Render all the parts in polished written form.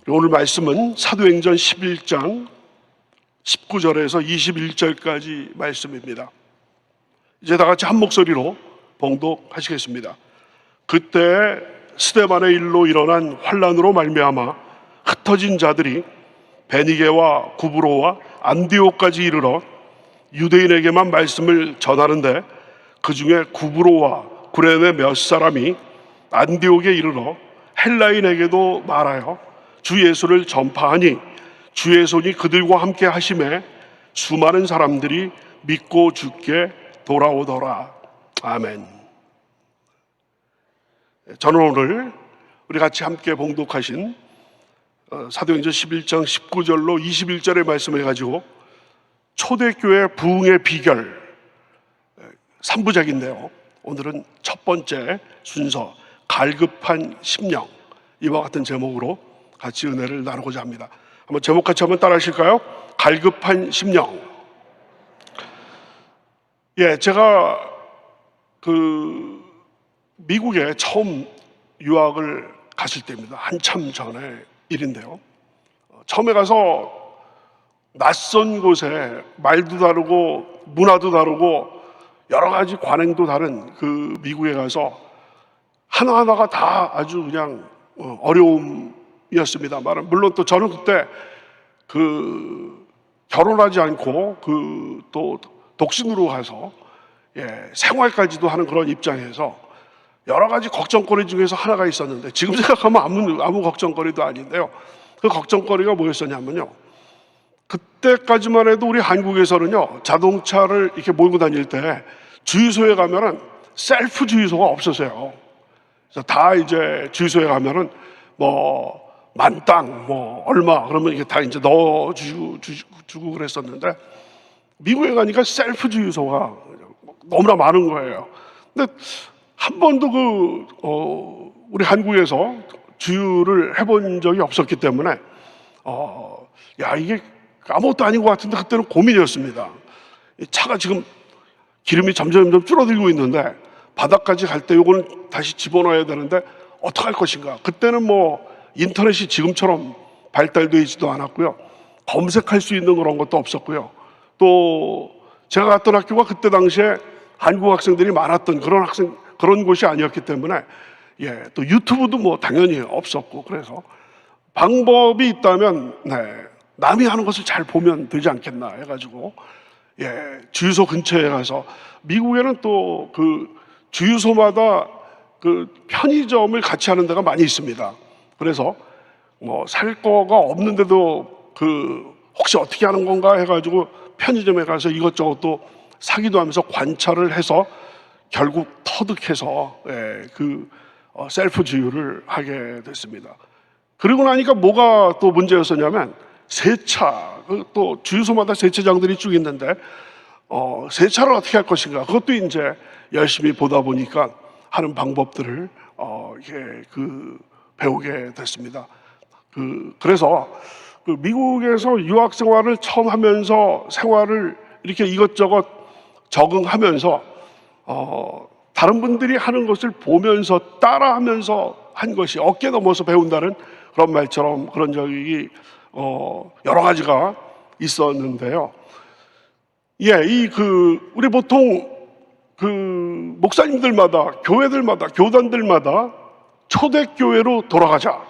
오늘 말씀은 사도행전 11장 19절에서 21절까지 말씀입니다. 이제 다 같이 한 목소리로 봉독하시겠습니다. 그때 스데반의 일로 일어난 환난으로 말미암아 흩어진 자들이 베니게와 구브로와 안디옥까지 이르러 유대인에게만 말씀을 전하는데, 그 중에 구브로와 구레네 몇 사람이 안디옥에 이르러 헬라인에게도 말하여 주 예수를 전파하니 주의 손이 그들과 함께 하심에 수많은 사람들이 믿고 주께 돌아오더라. 아멘. 저는 오늘 우리 같이 함께 봉독하신 사도행전 11장 19절로 21절의 말씀을 가지고 초대교회 부흥의 비결 3부작인데요, 오늘은 첫 번째 순서 갈급한 심령, 이와 같은 제목으로 같이 은혜를 나누고자 합니다. 한번 제목 같이 한번 따라 하실까요? 갈급한 심령. 제가 미국에 처음 유학을 갔을 때입니다. 한참 전의 일인데요, 처음에 가서 낯선 곳에 말도 다르고 문화도 다르고 여러 가지 관행도 다른 그 미국에 가서 하나하나가 다 아주 그냥 어려움이었습니다만, 물론 또 저는 그때 결혼하지 않고 또 독신으로 가서 생활까지도 하는 그런 입장에서 여러 가지 걱정거리 중에서 하나가 있었는데, 지금 생각하면 아무 걱정거리도 아닌데요, 그 걱정거리가 뭐였었냐면요, 그때까지만 해도 우리 한국에서는요, 자동차를 이렇게 몰고 다닐 때 주유소에 가면은 셀프 주유소가 없었어요. 그래서 다 이제 주유소에 가면은 만땅 얼마 그러면 이게 다 이제 넣어주고 그랬었는데, 미국에 가니까 셀프 주유소가 너무나 많은 거예요. 근데 한 번도 우리 한국에서 주유를 해본 적이 없었기 때문에 이게 아무것도 아닌 것 같은데 그때는 고민이었습니다. 차가 지금 기름이 점점 줄어들고 있는데 바닥까지 갈 때 요거는 다시 집어넣어야 되는데 어떻게 할 것인가. 그때는 인터넷이 지금처럼 발달되어 있지도 않았고요, 검색할 수 있는 그런 것도 없었고요, 또 제가 갔던 학교가 그때 당시에 한국 학생들이 많았던 그런 곳이 아니었기 때문에 또 유튜브도 당연히 없었고, 그래서 방법이 있다면 남이 하는 것을 잘 보면 되지 않겠나 해가지고 주유소 근처에 가서, 미국에는 또 주유소마다 편의점을 같이 하는 데가 많이 있습니다. 그래서 살 거가 없는데도 혹시 어떻게 하는 건가 해가지고 편의점에 가서 이것저것 또 사기도 하면서 관찰을 해서 결국 터득해서 셀프 주유를 하게 됐습니다. 그리고 나니까 뭐가 또 문제였었냐면, 세차, 또 주유소마다 세차장들이 쭉 있는데 세차를 어떻게 할 것인가, 그것도 이제 열심히 보다 보니까 하는 방법들을 배우게 됐습니다. 그래서 미국에서 유학 생활을 처음 하면서 생활을 이렇게 이것저것 적응하면서 다른 분들이 하는 것을 보면서 따라하면서 한 것이 어깨 넘어서 배운다는 그런 말처럼 그런 적이 여러 가지가 있었는데요. 우리 보통 목사님들마다, 교회들마다, 교단들마다 초대교회로 돌아가자,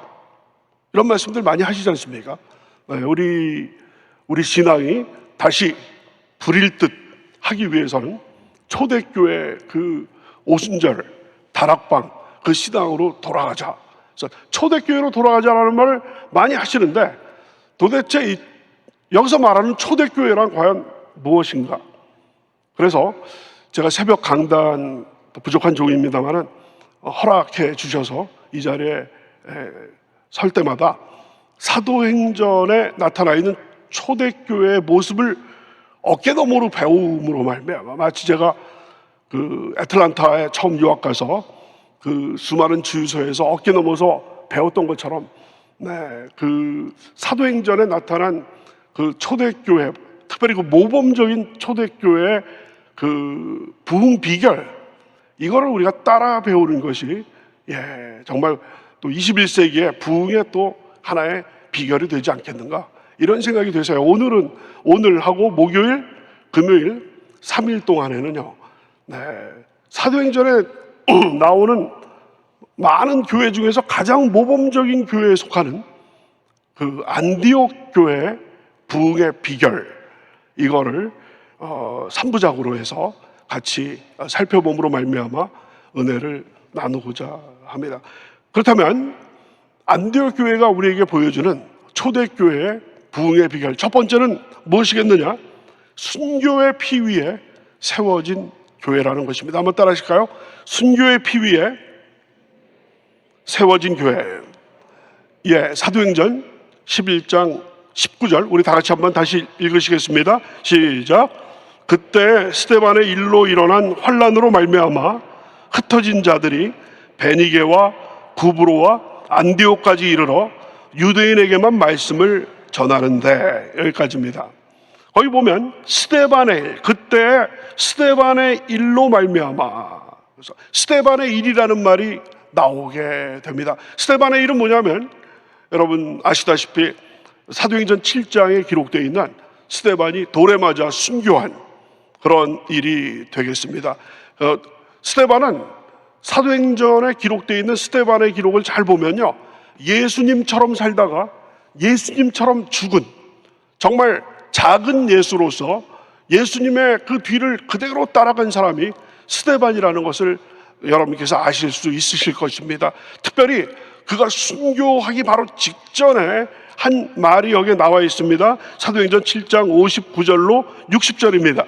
이런 말씀들 많이 하시지 않습니까? 우리 신앙이 다시 불일 듯 하기 위해서는 초대교회 오순절 다락방 신앙으로 돌아가자. 그래서 초대교회로 돌아가자라는 말을 많이 하시는데, 도대체 여기서 말하는 초대교회란 과연 무엇인가? 그래서 제가 새벽 강단, 부족한 종입니다만은 허락해 주셔서 이 자리에 설 때마다 사도행전에 나타나 있는 초대교회의 모습을 어깨너머로 배움으로 말미암아, 마치 제가 애틀란타에 처음 유학 가서 수많은 주유소에서 어깨너머서 배웠던 것처럼 사도행전에 나타난 초대교회, 특별히 모범적인 초대교회의 부흥 비결, 이거를 우리가 따라 배우는 것이 정말 또 21세기의 부흥의 또 하나의 비결이 되지 않겠는가, 이런 생각이 되세요. 오늘하고 목요일, 금요일 3일 동안에는요, 사도행전에 나오는 많은 교회 중에서 가장 모범적인 교회에 속하는 그 안디옥 교회의 부흥의 비결, 이거를 3부작으로 해서 같이 살펴봄으로 말미암아 은혜를 나누고자 합니다. 그렇다면 안디옥 교회가 우리에게 보여주는 초대교회의 부흥의 비결, 첫 번째는 무엇이겠느냐? 순교의 피 위에 세워진 교회라는 것입니다. 한번 따라 하실까요? 순교의 피 위에 세워진 교회. 사도행전 11장 19절 우리 다 같이 한번 다시 읽으시겠습니다. 시작. 그때 스데반의 일로 일어난 환난으로 말미암아 흩어진 자들이 베니게와 구브로와 안디옥까지 이르러 유대인에게만 말씀을 전하는데, 여기까지입니다. 거기 보면 스데반의 일, 그때 스데반의 일로 말미암아, 그래서 스데반의 일이라는 말이 나오게 됩니다. 스데반의 일은 뭐냐면, 여러분 아시다시피 사도행전 7장에 기록되어 있는 스데반이 돌에 맞아 순교한 그런 일이 되겠습니다. 스데반은 사도행전에 기록되어 있는 스데반의 기록을 잘 보면요, 예수님처럼 살다가 예수님처럼 죽은, 정말 작은 예수로서 예수님의 그 뒤를 그대로 따라간 사람이 스데반이라는 것을 여러분께서 아실 수 있으실 것입니다. 특별히 그가 순교하기 바로 직전에 한 말이 여기에 나와 있습니다. 사도행전 7장 59절로 60절입니다.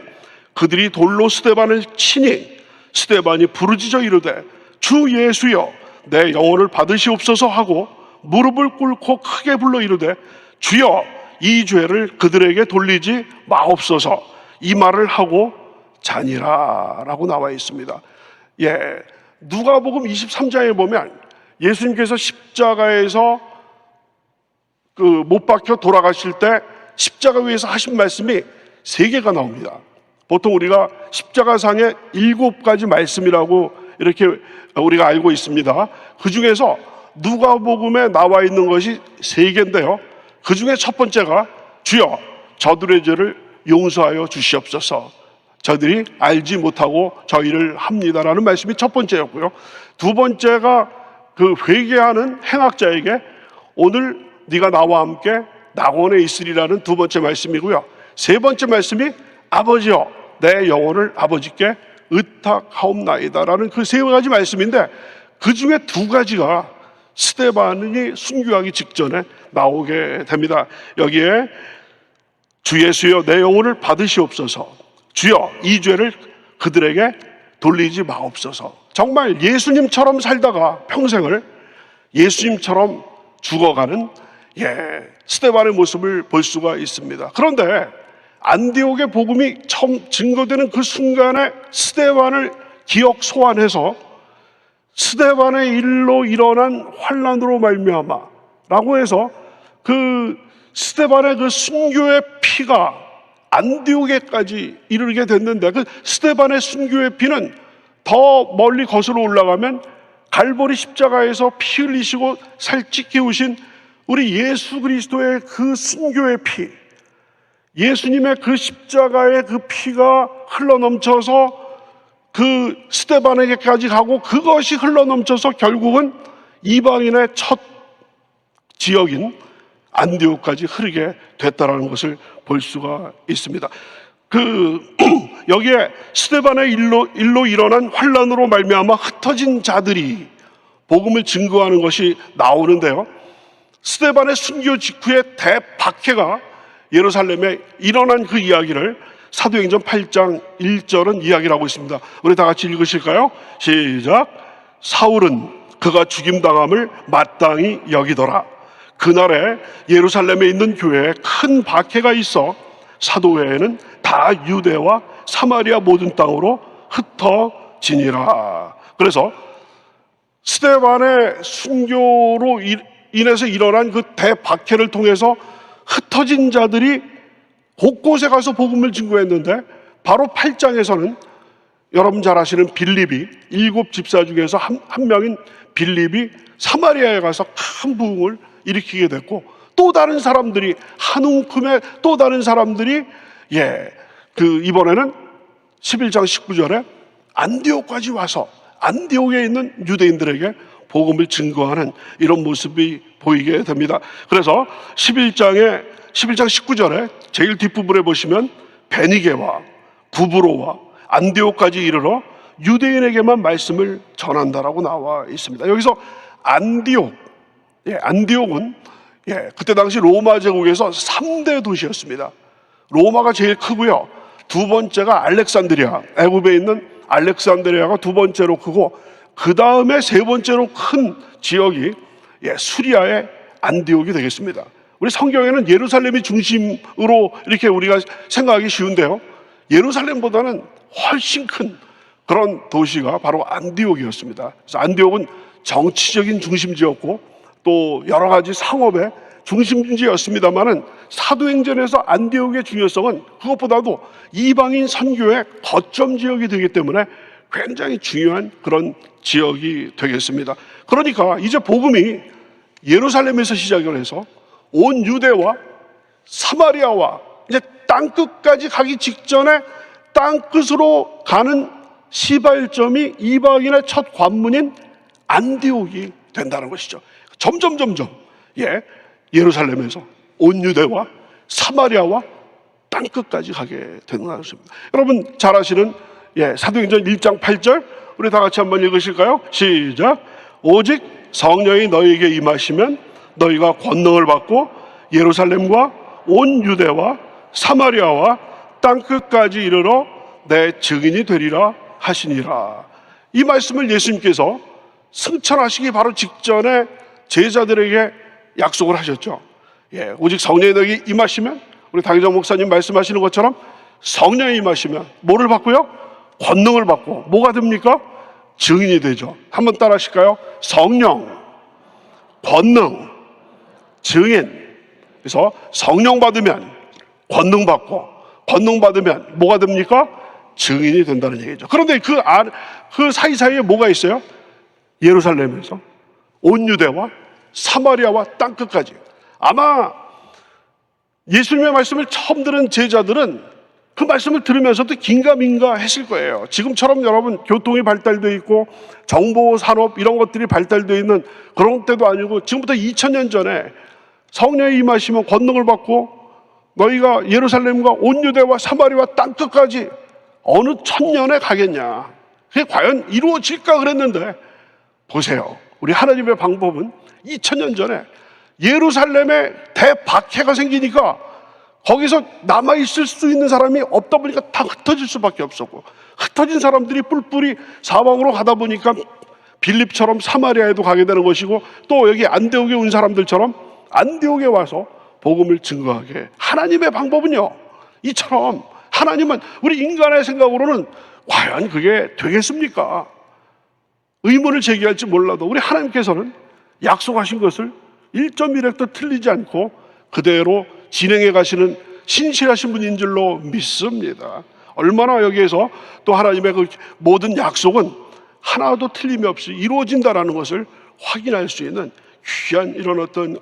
그들이 돌로 스데반을 치니 스데반이 부르짖어 이르되 주 예수여 내 영혼을 받으시옵소서 하고 무릎을 꿇고 크게 불러 이르되 주여 이 죄를 그들에게 돌리지 마옵소서, 이 말을 하고 자니라 라고 나와 있습니다. 누가복음 23장에 보면 예수님께서 십자가에서 못 박혀 돌아가실 때 십자가 위에서 하신 말씀이 3개가 나옵니다. 보통 우리가 십자가상에 7가지 말씀이라고 이렇게 우리가 알고 있습니다. 그 중에서 누가복음에 나와 있는 것이 3개인데요, 그 중에 첫 번째가 주여 저들의 죄를 용서하여 주시옵소서, 저들이 알지 못하고 저희를 합니다라는 말씀이 첫 번째였고요. 두 번째가 그 회개하는 행악자에게 오늘 네가 나와 함께 낙원에 있으리라는 두 번째 말씀이고요. 세 번째 말씀이 아버지여 내 영혼을 아버지께 의탁하옵나이다라는 그 3가지 말씀인데, 그 중에 2가지가 스데반이 순교하기 직전에 나오게 됩니다. 여기에 주 예수여 내 영혼을 받으시옵소서, 주여 이 죄를 그들에게 돌리지 마옵소서. 정말 예수님처럼 살다가 평생을 예수님처럼 죽어가는 스데반의 모습을 볼 수가 있습니다. 그런데 안디옥의 복음이 처음 증거되는 그 순간에 스데반을 기억 소환해서 스데반의 일로 일어난 환난으로 말미암아 라고 해서 그 스데반의 그 순교의 피가 안디옥에까지 이르게 됐는데, 그 스데반의 순교의 피는 더 멀리 거슬러 올라가면 갈보리 십자가에서 피 흘리시고 살찌 깨우신 우리 예수 그리스도의 그 순교의 피, 예수님의 그 십자가의 그 피가 흘러넘쳐서 그 스데반에게까지 가고, 그것이 흘러넘쳐서 결국은 이방인의 첫 지역인 안디옥까지 흐르게 됐다라는 것을 볼 수가 있습니다. 여기에 스데반의 일로 일어난 환난으로 말미암아 흩어진 자들이 복음을 증거하는 것이 나오는데요, 스데반의 순교 직후에 대박해가 예루살렘에 일어난 그 이야기를 사도행전 8장 1절은 이야기를 하고 있습니다. 우리 다 같이 읽으실까요? 시작. 사울은 그가 죽임당함을 마땅히 여기더라. 그날에 예루살렘에 있는 교회에 큰 박해가 있어 사도회에는 다 유대와 사마리아 모든 땅으로 흩어지니라. 그래서 스데반의 순교로 인해서 일어난 그 대박해를 통해서 흩어진 자들이 곳곳에 가서 복음을 증거했는데, 바로 8장에서는 여러분 잘 아시는 빌립이, 7 집사 중에서 한 명인 빌립이 사마리아에 가서 큰 부흥을 일으키게 됐고, 또 다른 사람들이, 한 움큼의 또 다른 사람들이 이번에는 11장 19절에 안디옥까지 와서 안디옥에 있는 유대인들에게 복음을 증거하는 이런 모습이 보이게 됩니다. 그래서 11장 19절에 제일 뒷부분에 보시면 베니게와 구브로와 안디옥까지 이르러 유대인에게만 말씀을 전한다라고 나와 있습니다. 여기서 안디옥은 그때 당시 로마 제국에서 3대 도시였습니다. 로마가 제일 크고요, 두 번째가 알렉산드리아, 애굽에 있는 알렉산드리아가 두 번째로 크고, 그 다음에 세 번째로 큰 지역이 수리아의 안디옥이 되겠습니다. 우리 성경에는 예루살렘이 중심으로 이렇게 우리가 생각하기 쉬운데요, 예루살렘보다는 훨씬 큰 그런 도시가 바로 안디옥이었습니다. 그래서 안디옥은 정치적인 중심지였고 또 여러 가지 상업의 중심지였습니다만은, 사도행전에서 안디옥의 중요성은 그것보다도 이방인 선교의 거점 지역이 되기 때문에 굉장히 중요한 그런 지역이 되겠습니다. 그러니까 이제 복음이 예루살렘에서 시작을 해서 온 유대와 사마리아와 이제 땅끝까지 가기 직전에 땅끝으로 가는 시발점이 이방인의 첫 관문인 안디옥이 된다는 것이죠. 점점 예루살렘에서 온 유대와 사마리아와 땅끝까지 가게 되는 것입니다. 여러분 잘 아시는 사도행전 1장 8절 우리 다 같이 한번 읽으실까요? 시작. 오직 성령이 너희에게 임하시면 너희가 권능을 받고 예루살렘과 온 유대와 사마리아와 땅끝까지 이르러 내 증인이 되리라 하시니라. 이 말씀을 예수님께서 승천하시기 바로 직전에 제자들에게 약속을 하셨죠. 오직 성령이 너희에게 임하시면, 우리 당의정 목사님 말씀하시는 것처럼 성령이 임하시면 뭐를 받고요? 권능을 받고 뭐가 됩니까? 증인이 되죠. 한번 따라 하실까요? 성령, 권능, 증인. 그래서 성령 받으면 권능 받고, 권능 받으면 뭐가 됩니까? 증인이 된다는 얘기죠. 그런데 그 사이사이에 뭐가 있어요? 예루살렘에서 온 유대와 사마리아와 땅끝까지. 아마 예수님의 말씀을 처음 들은 제자들은 그 말씀을 들으면서도 긴가민가 했을 거예요. 지금처럼 여러분 교통이 발달되어 있고 정보 산업 이런 것들이 발달되어 있는 그런 때도 아니고, 지금부터 2000년 전에 성령이 임하시면 권능을 받고 너희가 예루살렘과 온 유대와 사마리아와 땅끝까지 어느 천년에 가겠냐, 그게 과연 이루어질까 그랬는데, 보세요. 우리 하나님의 방법은 2000년 전에 예루살렘에 대박해가 생기니까 거기서 남아있을 수 있는 사람이 없다 보니까 다 흩어질 수밖에 없었고, 흩어진 사람들이 뿔뿔이 사방으로 가다 보니까 빌립처럼 사마리아에도 가게 되는 것이고, 또 여기 안디옥에 온 사람들처럼 안디옥에 와서 복음을 증거하게. 하나님의 방법은요, 이처럼 하나님은 우리 인간의 생각으로는 과연 그게 되겠습니까? 의문을 제기할지 몰라도 우리 하나님께서는 약속하신 것을 1.1획도 틀리지 않고 그대로 진행해 가시는 신실하신 분인 줄로 믿습니다. 얼마나 여기에서 또 하나님의 그 모든 약속은 하나도 틀림이 없이 이루어진다라는 것을 확인할 수 있는 귀한 이런 어떤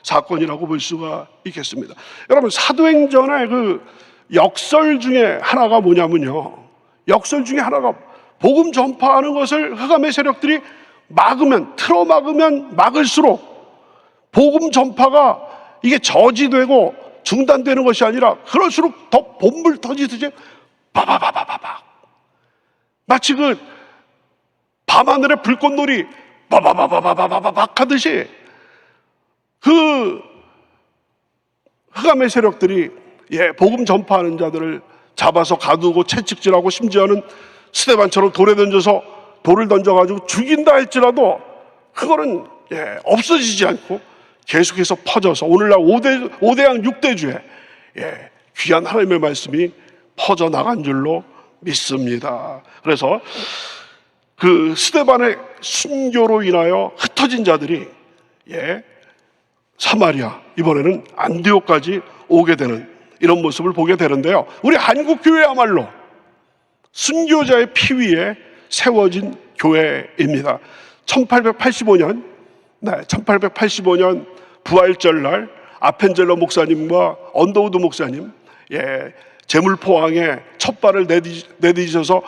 사건이라고 볼 수가 있겠습니다. 여러분 사도행전의 그 역설 중에 하나가 뭐냐면요, 역설 중에 하나가 복음 전파하는 것을 흑암의 세력들이 막으면, 틀어막으면 막을수록 복음 전파가 이게 저지되고 중단되는 것이 아니라 그럴수록 더 본물 터지듯이 바바바바바바, 마치 그 밤하늘의 불꽃놀이 바바바바바바박 하듯이 그 흑암의 세력들이 복음 전파하는 자들을 잡아서 가두고 채찍질하고, 심지어는 스데반처럼 돌을 던져가지고 죽인다 할지라도 그거는 없어지지 않고 계속해서 퍼져서 오늘날 5대양 6대주에 귀한 하나님의 말씀이 퍼져나간 줄로 믿습니다. 그래서 그 스데반의 순교로 인하여 흩어진 자들이 사마리아, 이번에는 안디옥까지 오게 되는 이런 모습을 보게 되는데요, 우리 한국교회야말로 순교자의 피 위에 세워진 교회입니다. 1885년 부활절날 아펜젤러 목사님과 언더우드 목사님, 재물 포항에 첫 발을 내디디셔서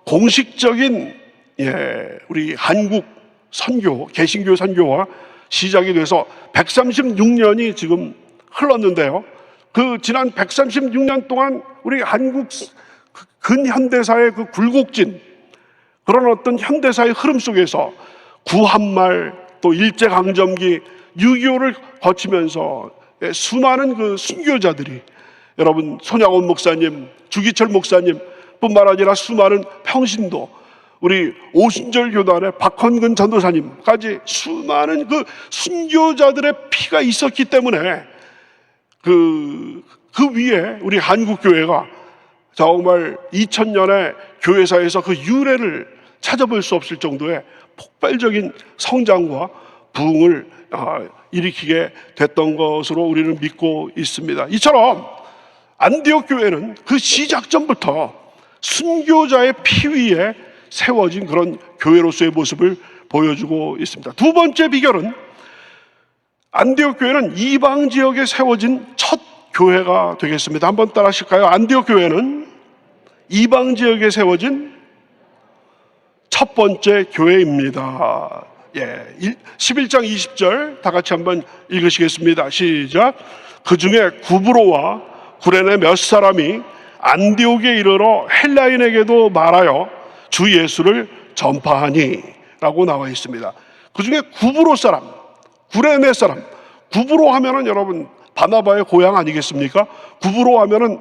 공식적인 우리 한국 선교, 개신교 선교와 시작이 돼서 136년이 지금 흘렀는데요. 그 지난 136년 동안 우리 한국 근현대사의 그 굴곡진, 그런 어떤 현대사의 흐름 속에서 구한말, 또 일제강점기, 6.25를 거치면서 수많은 그 순교자들이, 여러분 손양원 목사님, 주기철 목사님 뿐만 아니라 수많은 평신도, 우리 오순절 교단의 박헌근 전도사님까지 수많은 그 순교자들의 피가 있었기 때문에 그 위에 우리 한국교회가 정말 2000년에 교회사에서 그 유래를 찾아볼 수 없을 정도의 폭발적인 성장과 부흥을 일으키게 됐던 것으로 우리는 믿고 있습니다. 이처럼 안디옥 교회는 그 시작전부터 순교자의 피 위에 세워진 그런 교회로서의 모습을 보여주고 있습니다. 두 번째 비결은 안디옥 교회는 이방 지역에 세워진 첫 교회가 되겠습니다. 한번 따라 하실까요? 안디옥 교회는 이방 지역에 세워진 첫 번째 교회입니다. 11장 20절 다 같이 한번 읽으시겠습니다. 시작. 그 중에 구브로와 구레네 몇 사람이 안디옥에 이르러 헬라인에게도 말하여 주 예수를 전파하니 라고 나와 있습니다. 그 중에 구브로 사람, 구레네 사람, 구브로 하면은 여러분 바나바의 고향 아니겠습니까? 구브로 하면은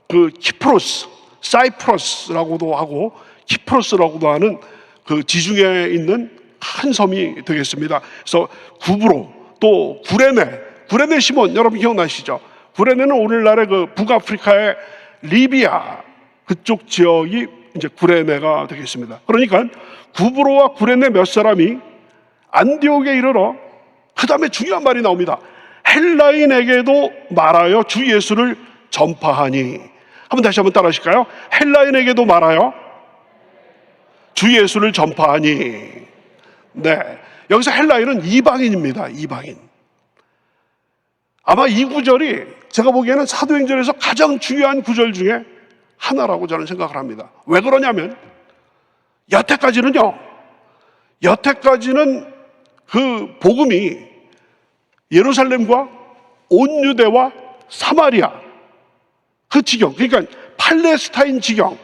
그 키프로스, 사이프러스라고도 하고 키프로스라고도 하는 그 지중해에 있는 큰 섬이 되겠습니다. 그래서 구브로, 또 구레네 시몬, 여러분 기억나시죠? 구레네는 오늘날의 그 북아프리카의 리비아 그쪽 지역이 이제 구레네가 되겠습니다. 그러니까 구브로와 구레네 몇 사람이 안디옥에 이르러, 그 다음에 중요한 말이 나옵니다. 헬라인에게도 말하여 주 예수를 전파하니. 다시 한번 따라 하실까요? 헬라인에게도 말하여 주 예수를 전파하니. 여기서 헬라인은 이방인입니다. 이방인. 아마 이 구절이 제가 보기에는 사도행전에서 가장 중요한 구절 중에 하나라고 저는 생각을 합니다. 왜 그러냐면 여태까지는 그 복음이 예루살렘과 온 유대와 사마리아 그 지경, 그러니까 팔레스타인 지경,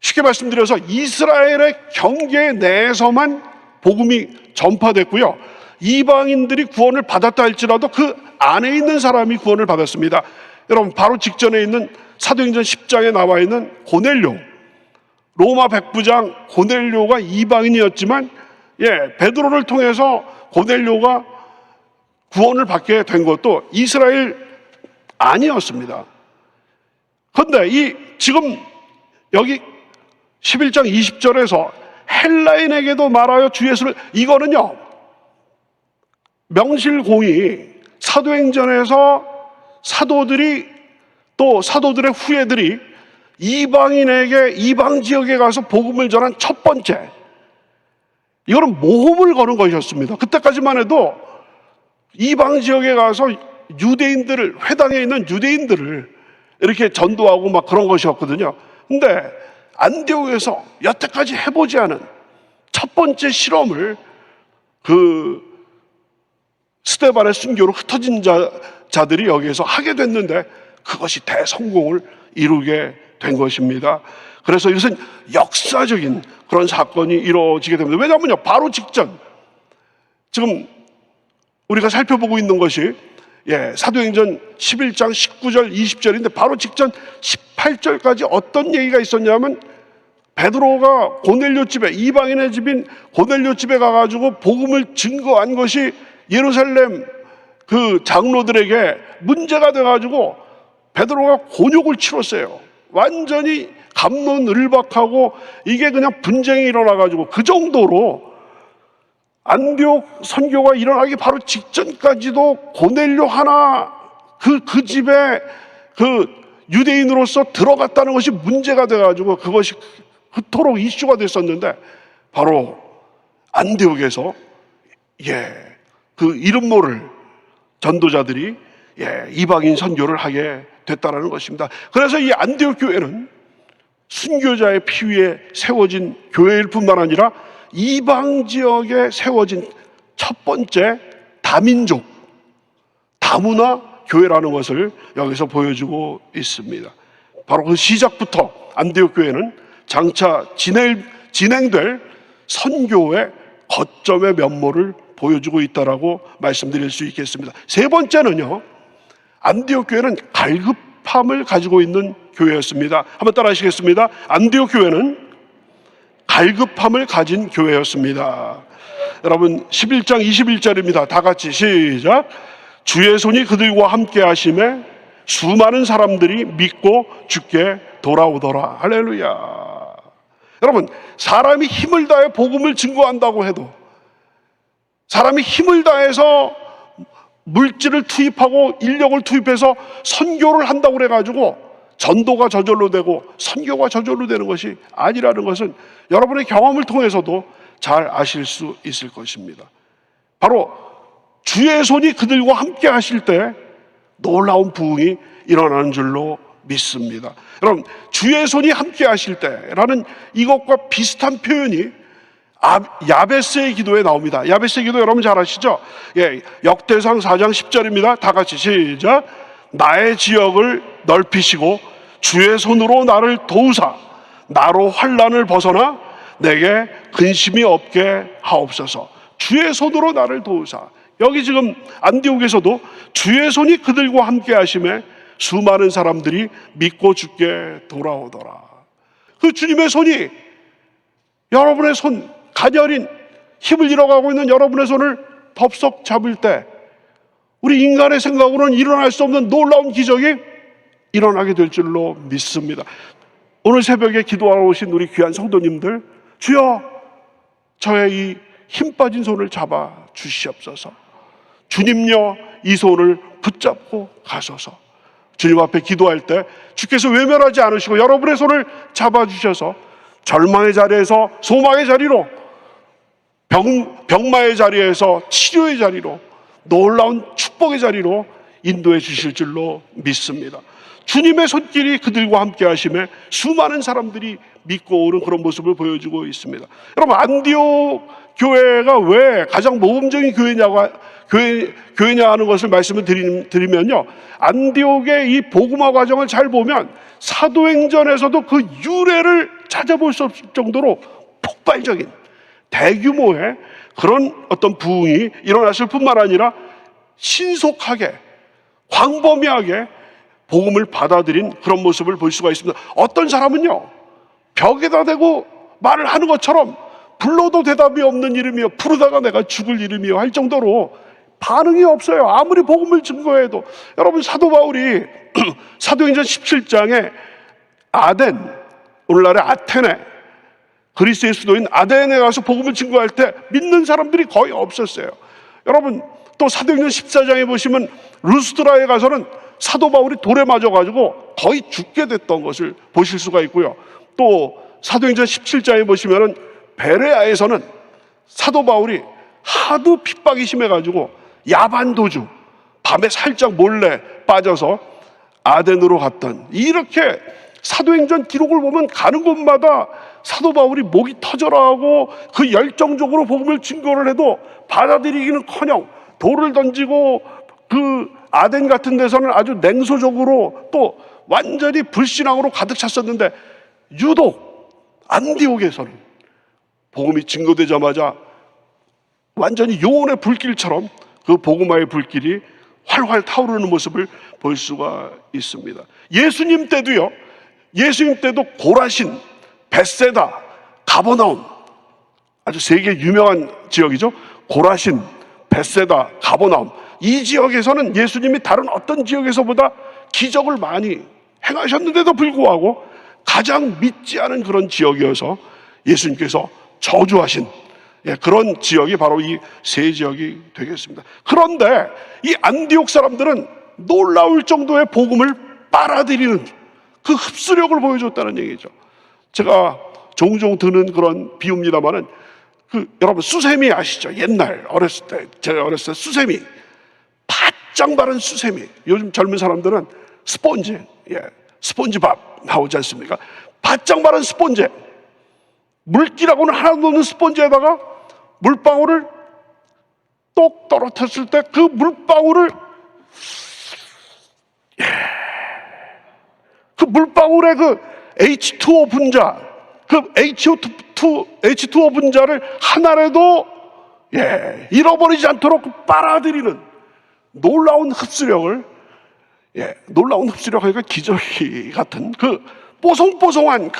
쉽게 말씀드려서 이스라엘의 경계 내에서만 복음이 전파됐고요. 이방인들이 구원을 받았다 할지라도 그 안에 있는 사람이 구원을 받았습니다. 여러분 바로 직전에 있는 사도행전 10장에 나와 있는 고넬료, 로마 백부장 고넬료가 이방인이었지만 베드로를 통해서 고넬료가 구원을 받게 된 것도 이스라엘 아니었습니다. 그런데 지금 여기 11장 20절에서 헬라인에게도 말하여 주 예수를, 이거는요 명실공히 사도행전에서 사도들이, 또 사도들의 후예들이 이방인에게, 이방 지역에 가서 복음을 전한 첫 번째, 이거는 모험을 거는 것이었습니다. 그때까지만 해도 이방 지역에 가서 유대인들을, 회당에 있는 유대인들을 이렇게 전도하고 막 그런 것이었거든요. 근데 안디옥에서 여태까지 해보지 않은 첫 번째 실험을 그 스데반의 순교로 흩어진 자들이 여기에서 하게 됐는데 그것이 대성공을 이루게 된 것입니다. 그래서 이것은 역사적인 그런 사건이 이루어지게 됩니다. 왜냐하면요, 바로 직전, 지금 우리가 살펴보고 있는 것이 사도행전 11장 19절 20절인데 바로 직전 18절까지 어떤 얘기가 있었냐면, 베드로가 고넬료 집에, 이방인의 집인 고넬료 집에 가가지고 복음을 증거한 것이 예루살렘 그 장로들에게 문제가 돼가지고 베드로가 곤욕을 치렀어요. 완전히 갑론을박하고 이게 그냥 분쟁이 일어나가지고, 그 정도로 안디옥 선교가 일어나기 바로 직전까지도 고넬료 하나 그 집에 그 유대인으로서 들어갔다는 것이 문제가 돼가지고 그것이 그토록 이슈가 됐었는데, 바로 안디옥에서 그 이름 모를 전도자들이 이방인 선교를 하게 됐다는 것입니다. 그래서 이 안디옥 교회는 순교자의 피 위에 세워진 교회일 뿐만 아니라 이방 지역에 세워진 첫 번째 다민족, 다문화 교회라는 것을 여기서 보여주고 있습니다. 바로 그 시작부터 안디옥 교회는 장차 진행될 선교의 거점의 면모를 보여주고 있다라고 말씀드릴 수 있겠습니다. 세 번째는요, 안디옥 교회는 갈급함을 가지고 있는 교회였습니다. 한번 따라 하시겠습니다. 안디옥 교회는 갈급함을 가진 교회였습니다. 여러분 11장 21절입니다. 다 같이 시작. 주의 손이 그들과 함께 하심에 수많은 사람들이 믿고 주께 돌아오더라. 할렐루야. 여러분, 사람이 힘을 다해 복음을 증거한다고 해도, 사람이 힘을 다해서 물질을 투입하고 인력을 투입해서 선교를 한다고 그래가지고 전도가 저절로 되고 선교가 저절로 되는 것이 아니라는 것은 여러분의 경험을 통해서도 잘 아실 수 있을 것입니다. 바로 주의 손이 그들과 함께 하실 때 놀라운 부흥이 일어나는 줄로 믿습니다. 여러분, 주의 손이 함께 하실 때라는 이것과 비슷한 표현이 야베스의 기도에 나옵니다. 야베스의 기도 여러분 잘 아시죠? 역대상 4장 10절입니다. 다 같이 시작. 나의 지역을 넓히시고 주의 손으로 나를 도우사 나로 환난을 벗어나 내게 근심이 없게 하옵소서. 주의 손으로 나를 도우사. 여기 지금 안디옥에서도 주의 손이 그들과 함께 하심에 수많은 사람들이 믿고 주께 돌아오더라. 그 주님의 손이 여러분의 손, 가녀린 힘을 잃어가고 있는 여러분의 손을 덥석 잡을 때 우리 인간의 생각으로는 일어날 수 없는 놀라운 기적이 일어나게 될 줄로 믿습니다. 오늘 새벽에 기도하러 오신 우리 귀한 성도님들, 주여 저의 이 힘 빠진 손을 잡아 주시옵소서. 주님여 이 손을 붙잡고 가소서. 주님 앞에 기도할 때 주께서 외면하지 않으시고 여러분의 손을 잡아주셔서 절망의 자리에서 소망의 자리로, 병마의 자리에서 치료의 자리로, 놀라운 축복의 자리로 인도해 주실 줄로 믿습니다. 주님의 손길이 그들과 함께 하심에 수많은 사람들이 믿고 오는 그런 모습을 보여주고 있습니다. 여러분, 안디옥 교회가 왜 가장 모범적인 교회냐 하는 것을 말씀을 드리면요, 안디옥의 이 복음화 과정을 잘 보면 사도행전에서도 그 유래를 찾아볼 수 없을 정도로 폭발적인 대규모의 그런 어떤 부흥이 일어났을 뿐만 아니라 신속하게 광범위하게 복음을 받아들인 그런 모습을 볼 수가 있습니다. 어떤 사람은요, 벽에다 대고 말을 하는 것처럼 불러도 대답이 없는 이름이요, 부르다가 내가 죽을 이름이요 할 정도로 반응이 없어요. 아무리 복음을 증거해도. 여러분, 사도 바울이 사도행전 17장에 아덴, 오늘날의 아테네, 그리스의 수도인 아덴에 가서 복음을 증거할 때 믿는 사람들이 거의 없었어요. 여러분, 또 사도행전 14장에 보시면 루스드라에 가서는 사도 바울이 돌에 맞아가지고 거의 죽게 됐던 것을 보실 수가 있고요. 또 사도행전 17장에 보시면은 베레아에서는 사도 바울이 하도 핍박이 심해가지고 야반도주, 밤에 살짝 몰래 빠져서 아덴으로 갔던, 이렇게 사도행전 기록을 보면 가는 곳마다 사도 바울이 목이 터져라 하고 그 열정적으로 복음을 증거를 해도 받아들이기는커녕 돌을 던지고, 그 아덴 같은 데서는 아주 냉소적으로 또 완전히 불신앙으로 가득 찼었는데, 유독 안디옥에서는 복음이 증거되자마자 완전히 요원의 불길처럼 그 복음화의 불길이 활활 타오르는 모습을 볼 수가 있습니다. 예수님 때도요, 예수님 때도 고라신, 벳세다, 가버나움, 아주 세계 유명한 지역이죠. 고라신, 벳세다, 가버나움, 이 지역에서는 예수님이 다른 어떤 지역에서보다 기적을 많이 행하셨는데도 불구하고 가장 믿지 않은 그런 지역이어서 예수님께서 저주하신 그런 지역이 바로 이 세 지역이 되겠습니다. 그런데 이 안디옥 사람들은 놀라울 정도의 복음을 빨아들이는 그 흡수력을 보여줬다는 얘기죠. 제가 종종 드는 그런 비유입니다만은, 여러분 수세미 아시죠? 옛날 제가 어렸을 때 수세미 바짝 마른 수세미, 요즘 젊은 사람들은 스폰지, 스폰지밥 나오지 않습니까? 바짝 마른 스폰지, 물기라고는 하나도 없는 스폰지에다가 물방울을 똑 떨어뜨렸을 때 그 물방울을, 그 물방울의 그 H2O 분자, 그 H2O 분자를 하나라도 잃어버리지 않도록 빨아들이는 놀라운 흡수력을, 놀라운 흡수력, 하니까 기저귀 같은 그 뽀송뽀송한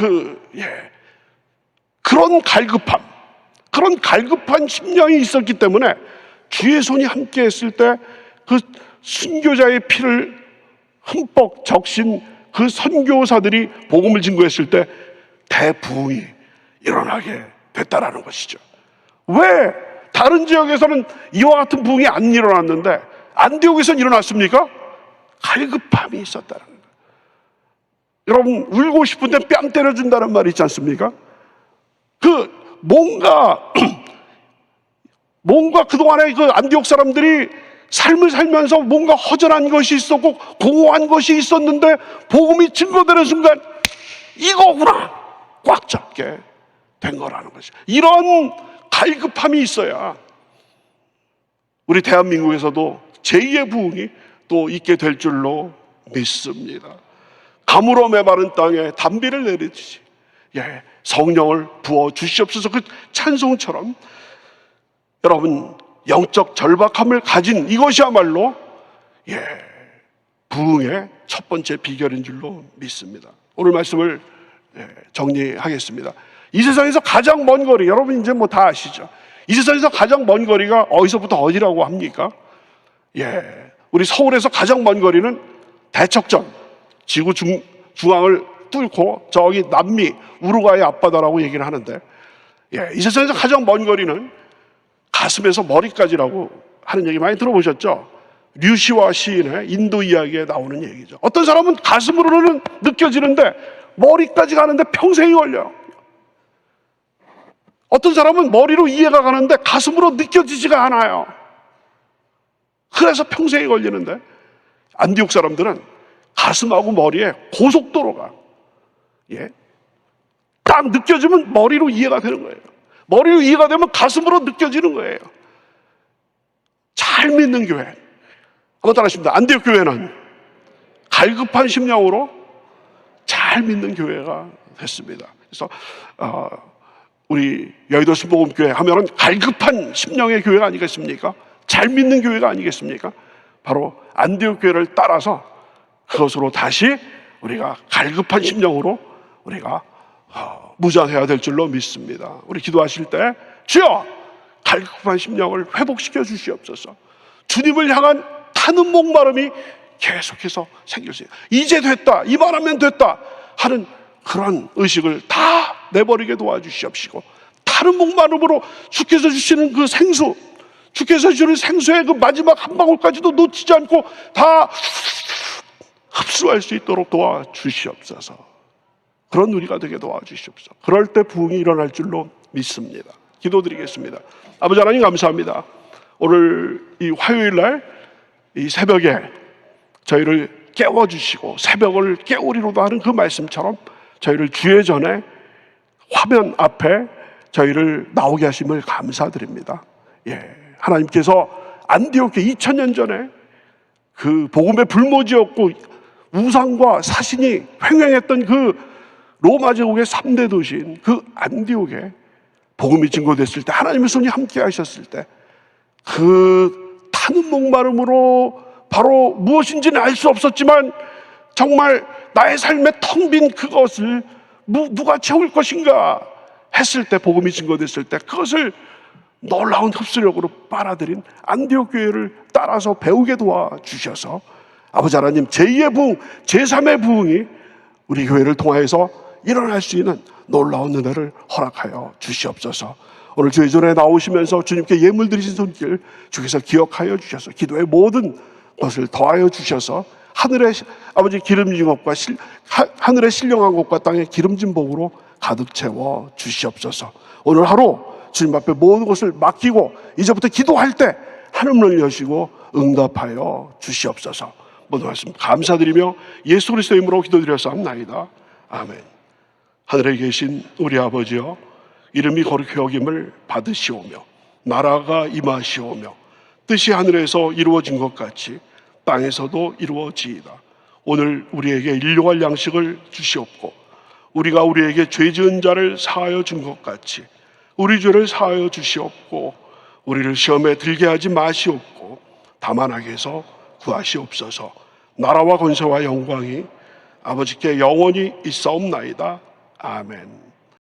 그런 갈급함, 그런 갈급한 심령이 있었기 때문에 주의 손이 함께 했을 때 그 순교자의 피를 흠뻑 적신 그 선교사들이 복음을 증거했을 때 대부흥이 일어나게 됐다라는 것이죠. 왜 다른 지역에서는 이와 같은 부흥이 안 일어났는데 안디옥에서는 일어났습니까? 갈급함이 있었다는 거예요. 여러분, 울고 싶은데 뺨 때려준다는 말이 있지 않습니까? 뭔가 그동안에 그 안디옥 사람들이 삶을 살면서 뭔가 허전한 것이 있었고 공허한 것이 있었는데 복음이 증거되는 순간 이거구나 꽉 잡게 된 거라는 것이죠. 이런 갈급함이 있어야 우리 대한민국에서도 제2의 부흥이 또 있게 될 줄로 믿습니다. 가물어 메마른 땅에 단비를 내리듯이 성령을 부어 주시옵소서. 그 찬송처럼 여러분, 영적 절박함을 가진 이것이야말로 부흥의 첫 번째 비결인 줄로 믿습니다. 오늘 말씀을 정리하겠습니다. 이 세상에서 가장 먼 거리, 여러분 이제 뭐 다 아시죠? 이 세상에서 가장 먼 거리가 어디서부터 어디라고 합니까? 우리 서울에서 가장 먼 거리는 대척점, 지구 중앙을 뚫고 저기 남미 우루과이 앞바다라고 얘기를 하는데, 이 세상에서 가장 먼 거리는 가슴에서 머리까지라고 하는 얘기 많이 들어보셨죠? 류시와 시인의 인도 이야기에 나오는 얘기죠. 어떤 사람은 가슴으로는 느껴지는데 머리까지 가는데 평생이 걸려요. 어떤 사람은 머리로 이해가 가는데 가슴으로 느껴지지가 않아요. 그래서 평생이 걸리는데 안디옥 사람들은 가슴하고 머리에 고속도로가 딱 느껴지면 머리로 이해가 되는 거예요. 머리로 이해가 되면 가슴으로 느껴지는 거예요. 잘 믿는 교회. 한번 따라하십니다. 안디옥 교회는 갈급한 심령으로 잘 믿는 교회가 됐습니다. 그래서 우리 여의도 신복음교회 하면은 갈급한 심령의 교회가 아니겠습니까? 잘 믿는 교회가 아니겠습니까? 바로 안디옥 교회를 따라서 그것으로 다시 우리가 갈급한 심령으로 우리가 무장해야 될 줄로 믿습니다. 우리 기도하실 때 주여 갈급한 심령을 회복시켜 주시옵소서. 주님을 향한 타는 목마름이 계속해서 생겼어요. 이제 됐다, 이만하면 됐다 하는 그런 의식을 다 내버리게 도와주시옵시고, 타는 목마름으로 주께서 주시는 그 생수, 주께서 주시는 생수의 그 마지막 한 방울까지도 놓치지 않고 다 흡수할 수 있도록 도와주시옵소서. 그런 우리가 되게 도와주시옵소서. 그럴 때 부흥이 일어날 줄로 믿습니다. 기도드리겠습니다. 아버지 하나님 감사합니다. 오늘 이 화요일날 이 새벽에 저희를 깨워주시고 새벽을 깨우리로도 하는 그 말씀처럼 저희를 주의 전에 화면 앞에 저희를 나오게 하심을 감사드립니다. 하나님께서 안디옥에 2000년 전에 그 복음의 불모지였고 우상과 사신이 횡행했던 그 로마 제국의 3대 도시인 그 안디옥에 복음이 증거됐을 때, 하나님의 손이 함께 하셨을 때 그 타는 목마름으로 바로 무엇인지는 알 수 없었지만 정말 나의 삶에 텅 빈 그것을 누가 채울 것인가 했을 때, 복음이 증거됐을 때 그것을 놀라운 흡수력으로 빨아들인 안디옥 교회를 따라서 배우게 도와주셔서 아버지 하나님 제2의 부흥, 제3의 부흥이 우리 교회를 통하여서 일어날 수 있는 놀라운 은혜를 허락하여 주시옵소서. 오늘 주의 전에 나오시면서 주님께 예물 드리신 손길 주께서 기억하여 주셔서 기도의 모든 것을 더하여 주셔서 하늘의 아버지 기름진 것과 하늘의 신령한 것과 땅의 기름진 복으로 가득 채워 주시옵소서. 오늘 하루 주님 앞에 모든 것을 맡기고 이제부터 기도할 때 하늘문을 여시고 응답하여 주시옵소서. 모든 말씀 감사드리며 예수 그리스도의 이름으로 기도드렸사옵나이다. 아멘. 하늘에 계신 우리 아버지여, 이름이 거룩히 여김을 받으시오며 나라가 임하시오며 뜻이 하늘에서 이루어진 것 같이 땅에서도 이루어지이다. 오늘 우리에게 일용할 양식을 주시옵고 우리가 우리에게 죄 지은 자를 사하여 준 것 같이 우리 죄를 사하여 주시옵고 우리를 시험에 들게 하지 마시옵고 다만 악에서 구하시옵소서. 나라와 권세와 영광이 아버지께 영원히 있사옵나이다. 아멘.